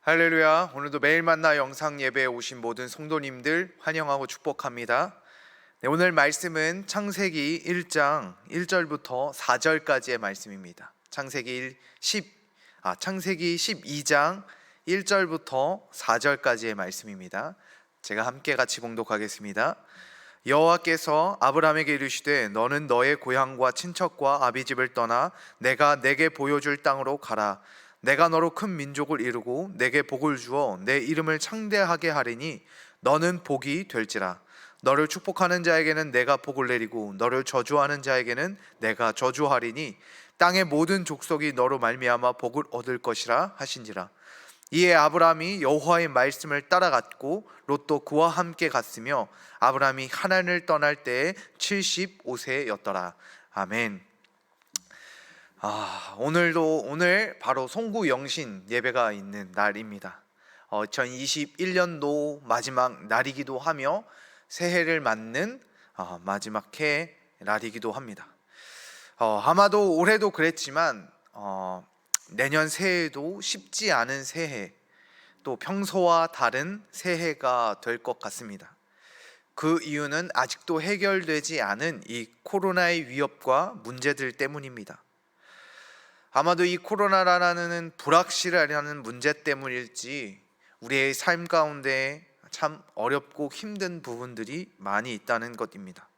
할렐루야. 오늘도 매일 만나 영상 예배에 오신 모든 성도님들 환영하고 축복합니다. 오늘 말씀은 창세기 1장 1절부터 4절까지의 말씀입니다. 창세기 12장 1절부터 4절까지의 말씀입니다. 제가 함께 같이 봉독하겠습니다. 여호와께서 아브라함에게 이르시되 너는 너의 고향과 친척과 아비집을 떠나 내가 내게 보여줄 땅으로 가라. 내가 너로 큰 민족을 이루고 내게 복을 주어 내 이름을 창대하게 하리니 너는 복이 될지라. 너를 축복하는 자에게는 내가 복을 내리고 너를 저주하는 자에게는 내가 저주하리니 땅의 모든 족속이 너로 말미암아 복을 얻을 것이라 하신지라. 이에 아브라함이 여호와의 말씀을 따라갔고 롯도 그와 함께 갔으며 아브라함이 하란을 떠날 때에 75세였더라. 아멘. 오늘 바로 송구영신 예배가 있는 날입니다. 2021년도 마지막 날이기도 하며 새해를 맞는 마지막 해 날이기도 합니다. 아마도 올해도 그랬지만 내년 새해도 쉽지 않은 새해, 또 평소와 다른 새해가 될 것 같습니다. 그 이유는 아직도 해결되지 않은 이 코로나의 위협과 문제들 때문입니다. 아마도 이 코로나라는 불확실하다는 문제 때문일지 우리의 삶 가운데 참 어렵고 힘든 부분들이 많이 있다는 것입니다.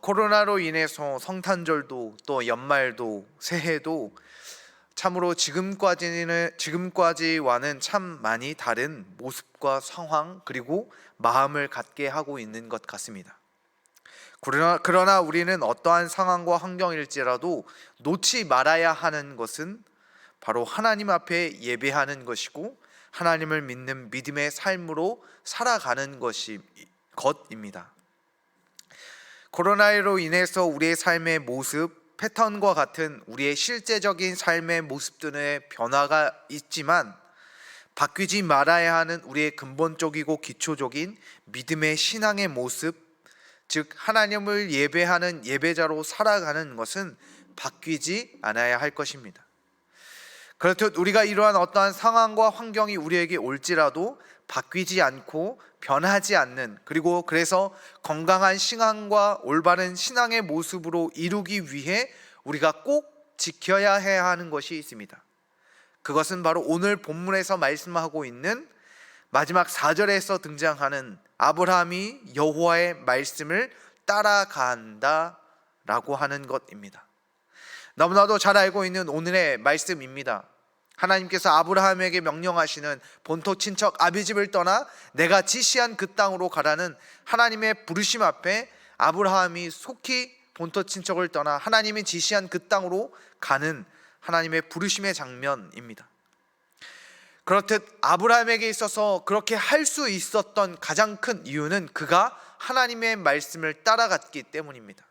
코로나로 인해서 성탄절도 또 연말도 새해도 참으로 지금까지와는 참 많이 다른 모습과 상황 그리고 마음을 갖게 하고 있는 것 같습니다. 그러나 우리는 어떠한 상황과 환경일지라도 놓지 말아야 하는 것은 바로 하나님 앞에 예배하는 것이고 하나님을 믿는 믿음의 삶으로 살아가는 것입니다. 코로나로 인해서 우리의 삶의 모습, 패턴과 같은 우리의 실제적인 삶의 모습들의 변화가 있지만 바뀌지 말아야 하는 우리의 근본적이고 기초적인 믿음의 신앙의 모습, 즉 하나님을 예배하는 예배자로 살아가는 것은 바뀌지 않아야 할 것입니다. 그렇듯 우리가 이러한 어떠한 상황과 환경이 우리에게 올지라도 바뀌지 않고 변하지 않는, 그리고 그래서 건강한 신앙과 올바른 신앙의 모습으로 이루기 위해 우리가 꼭 지켜야 해야 하는 것이 있습니다. 그것은 바로 오늘 본문에서 말씀하고 있는 마지막 4절에서 등장하는 아브라함이 여호와의 말씀을 따라간다 라고 하는 것입니다. 너무나도 잘 알고 있는 오늘의 말씀입니다. 하나님께서 아브라함에게 명령하시는 본토 친척 아비집을 떠나 내가 지시한 그 땅으로 가라는 하나님의 부르심 앞에 아브라함이 속히 본토 친척을 떠나 하나님이 지시한 그 땅으로 가는 하나님의 부르심의 장면입니다. 그렇듯 아브라함에게 있어서 그렇게 할 수 있었던 가장 큰 이유는 그가 하나님의 말씀을 따라갔기 때문입니다.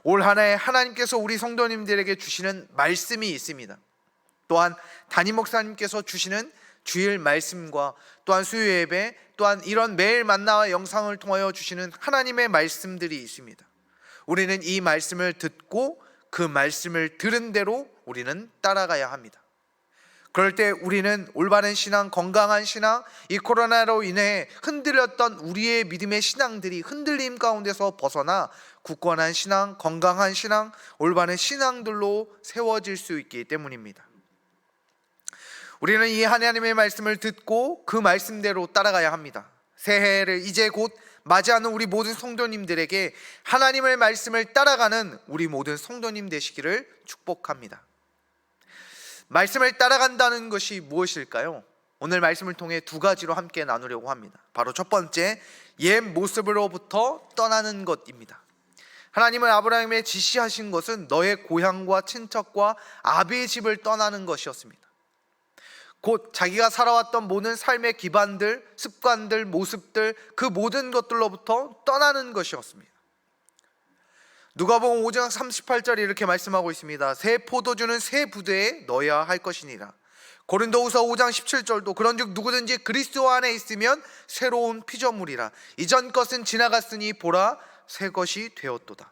올 한 해 하나님께서 우리 성도님들에게 주시는 말씀이 있습니다. 또한 담임 목사님께서 주시는 주일 말씀과 또한 수요 예배, 또한 이런 매일 만나 영상을 통하여 주시는 하나님의 말씀들이 있습니다. 우리는 이 말씀을 듣고 그 말씀을 들은 대로 우리는 따라가야 합니다. 그럴 때 우리는 올바른 신앙, 건강한 신앙, 이 코로나로 인해 흔들렸던 우리의 믿음의 신앙들이 흔들림 가운데서 벗어나 굳건한 신앙, 건강한 신앙, 올바른 신앙들로 세워질 수 있기 때문입니다. 우리는 이 하나님의 말씀을 듣고 그 말씀대로 따라가야 합니다. 새해를 이제 곧 맞이하는 우리 모든 성도님들에게 하나님의 말씀을 따라가는 우리 모든 성도님 되시기를 축복합니다. 말씀을 따라간다는 것이 무엇일까요? 오늘 말씀을 통해 두 가지로 함께 나누려고 합니다. 바로 첫 번째, 옛 모습으로부터 떠나는 것입니다. 하나님은 아브라함에 지시하신 것은 너의 고향과 친척과 아비의 집을 떠나는 것이었습니다. 곧 자기가 살아왔던 모든 삶의 기반들, 습관들, 모습들, 그 모든 것들로부터 떠나는 것이었습니다. 누가복음 5장 38절에 이렇게 말씀하고 있습니다. 새 포도주는 새 부대에 넣어야 할 것이니라. 고린도후서 5장 17절도 그런즉 누구든지 그리스도 안에 있으면 새로운 피조물이라. 이전 것은 지나갔으니 보라 새 것이 되었도다.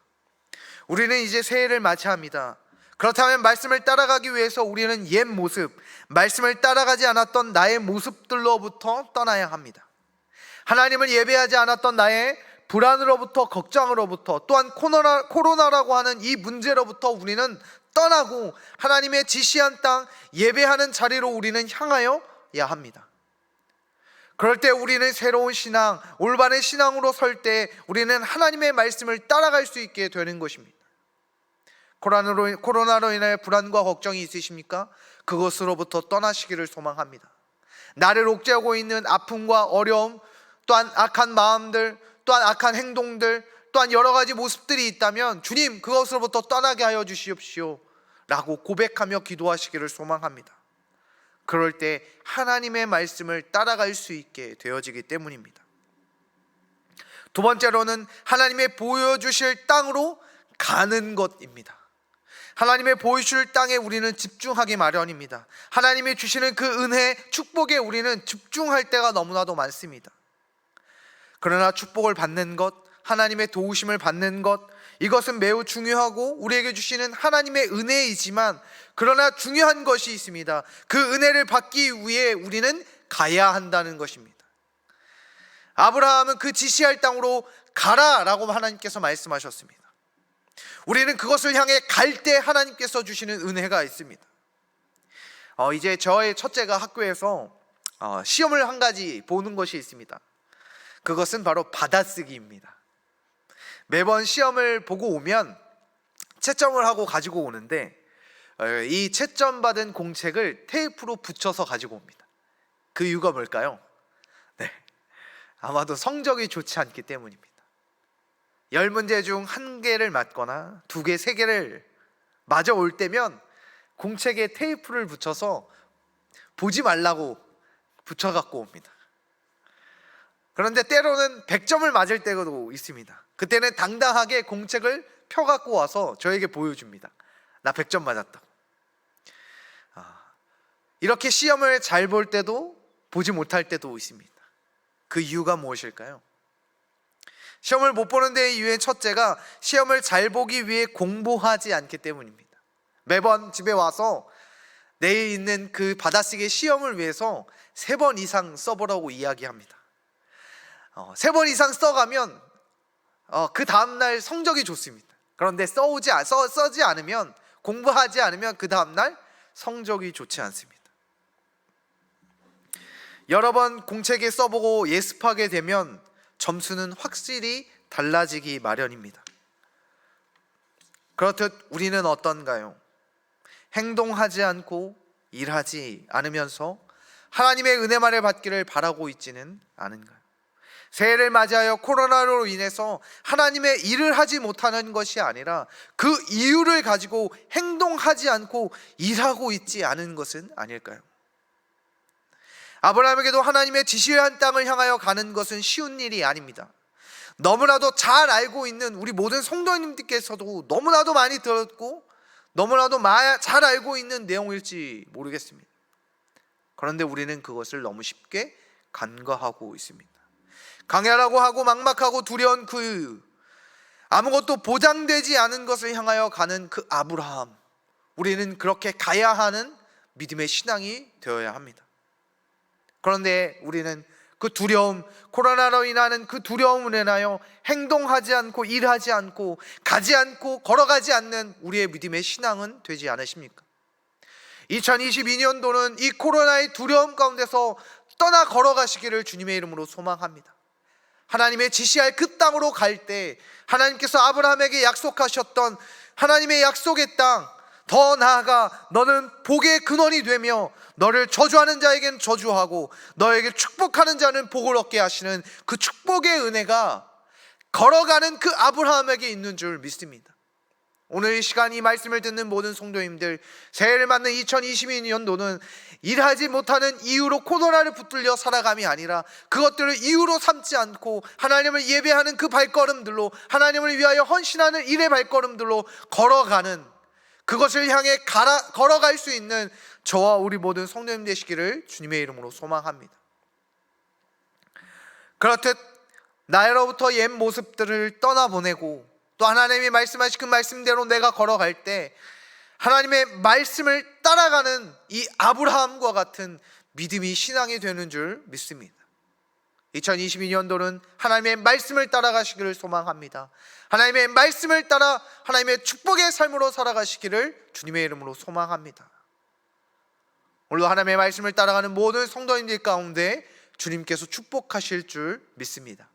우리는 이제 새해를 맞이합니다. 그렇다면 말씀을 따라가기 위해서 우리는 옛 모습, 말씀을 따라가지 않았던 나의 모습들로부터 떠나야 합니다. 하나님을 예배하지 않았던 나의 불안으로부터, 걱정으로부터, 또한 코로나라고 하는 이 문제로부터 우리는 떠나고 하나님의 지시한 땅, 예배하는 자리로 우리는 향하여야 합니다. 그럴 때 우리는 새로운 신앙, 올바른 신앙으로 설 때 우리는 하나님의 말씀을 따라갈 수 있게 되는 것입니다. 코로나로 인해 불안과 걱정이 있으십니까? 그것으로부터 떠나시기를 소망합니다. 나를 옥죄하고 있는 아픔과 어려움, 또한 악한 마음들, 또한 악한 행동들, 또한 여러 가지 모습들이 있다면 주님, 그것으로부터 떠나게 하여 주시옵시오 라고 고백하며 기도하시기를 소망합니다. 그럴 때 하나님의 말씀을 따라갈 수 있게 되어지기 때문입니다. 두 번째로는 하나님의 보여주실 땅으로 가는 것입니다. 하나님의 보여주실 땅에 우리는 집중하기 마련입니다. 하나님이 주시는 그 은혜, 축복에 우리는 집중할 때가 너무나도 많습니다. 그러나 축복을 받는 것, 하나님의 도우심을 받는 것, 이것은 매우 중요하고 우리에게 주시는 하나님의 은혜이지만, 그러나 중요한 것이 있습니다. 그 은혜를 받기 위해 우리는 가야 한다는 것입니다. 아브라함은 그 지시할 땅으로 가라라고 하나님께서 말씀하셨습니다. 우리는 그것을 향해 갈 때 하나님께서 주시는 은혜가 있습니다. 이제 저의 첫째가 학교에서 시험을 한 가지 보는 것이 있습니다. 그것은 바로 받아쓰기입니다. 매번 시험을 보고 오면 채점을 하고 가지고 오는데, 이 채점 받은 공책을 테이프로 붙여서 가지고 옵니다. 그 이유가 뭘까요? 네, 아마도 성적이 좋지 않기 때문입니다. 10문제 중 1개를 맞거나 2개, 3개를 맞아 올 때면 공책에 테이프를 붙여서 보지 말라고 붙여 갖고 옵니다. 그런데 때로는 100점을 맞을 때도 있습니다. 그때는 당당하게 공책을 펴 갖고 와서 저에게 보여줍니다. 나 100점 맞았다고. 이렇게 시험을 잘 볼 때도 보지 못할 때도 있습니다. 그 이유가 무엇일까요? 시험을 못 보는 데의 이유의 첫째가 시험을 잘 보기 위해 공부하지 않기 때문입니다. 매번 집에 와서 내일 있는 그 받아쓰기 시험을 위해서 3번 이상 써보라고 이야기합니다. 3번 이상 써가면 그 다음날 성적이 좋습니다. 그런데 써지 않으면, 공부하지 않으면 그 다음날 성적이 좋지 않습니다. 여러 번 공책에 써보고 예습하게 되면 점수는 확실히 달라지기 마련입니다. 그렇듯 우리는 어떤가요? 행동하지 않고 일하지 않으면서 하나님의 은혜만을 받기를 바라고 있지는 않은가요? 새해를 맞이하여 코로나로 인해서 하나님의 일을 하지 못하는 것이 아니라 그 이유를 가지고 행동하지 않고 일하고 있지 않은 것은 아닐까요? 아브라함에게도 하나님의 지시한 땅을 향하여 가는 것은 쉬운 일이 아닙니다. 너무나도 잘 알고 있는 우리 모든 성도님들께서도 너무나도 많이 들었고 너무나도 잘 알고 있는 내용일지 모르겠습니다. 그런데 우리는 그것을 너무 쉽게 간과하고 있습니다. 강야라고 하고 막막하고 두려운 아무것도 보장되지 않은 것을 향하여 가는 그 아브라함, 우리는 그렇게 가야 하는 믿음의 신앙이 되어야 합니다. 그런데 우리는 그 두려움, 코로나로 인하는 그 두려움을 인하여 행동하지 않고 일하지 않고 가지 않고 걸어가지 않는 우리의 믿음의 신앙은 되지 않으십니까? 2022년도는 이 코로나의 두려움 가운데서 떠나 걸어가시기를 주님의 이름으로 소망합니다. 하나님의 지시할 그 땅으로 갈 때 하나님께서 아브라함에게 약속하셨던 하나님의 약속의 땅, 더 나아가 너는 복의 근원이 되며 너를 저주하는 자에게는 저주하고 너에게 축복하는 자는 복을 얻게 하시는 그 축복의 은혜가 걸어가는 그 아브라함에게 있는 줄 믿습니다. 오늘 이 시간 이 말씀을 듣는 모든 성도님들, 새해를 맞는 2022년도는 일하지 못하는 이유로 코로나를 붙들려 살아감이 아니라 그것들을 이유로 삼지 않고 하나님을 예배하는 그 발걸음들로, 하나님을 위하여 헌신하는 일의 발걸음들로 걸어가는, 그것을 향해 걸어갈 수 있는 저와 우리 모든 성도님 되시기를 주님의 이름으로 소망합니다. 그렇듯 나로부터 옛 모습들을 떠나보내고 또 하나님이 말씀하신 그 말씀대로 내가 걸어갈 때 하나님의 말씀을 따라가는 이 아브라함과 같은 믿음이 신앙이 되는 줄 믿습니다. 2022년도는 하나님의 말씀을 따라가시기를 소망합니다. 하나님의 말씀을 따라 하나님의 축복의 삶으로 살아가시기를 주님의 이름으로 소망합니다. 오늘도 하나님의 말씀을 따라가는 모든 성도님들 가운데 주님께서 축복하실 줄 믿습니다.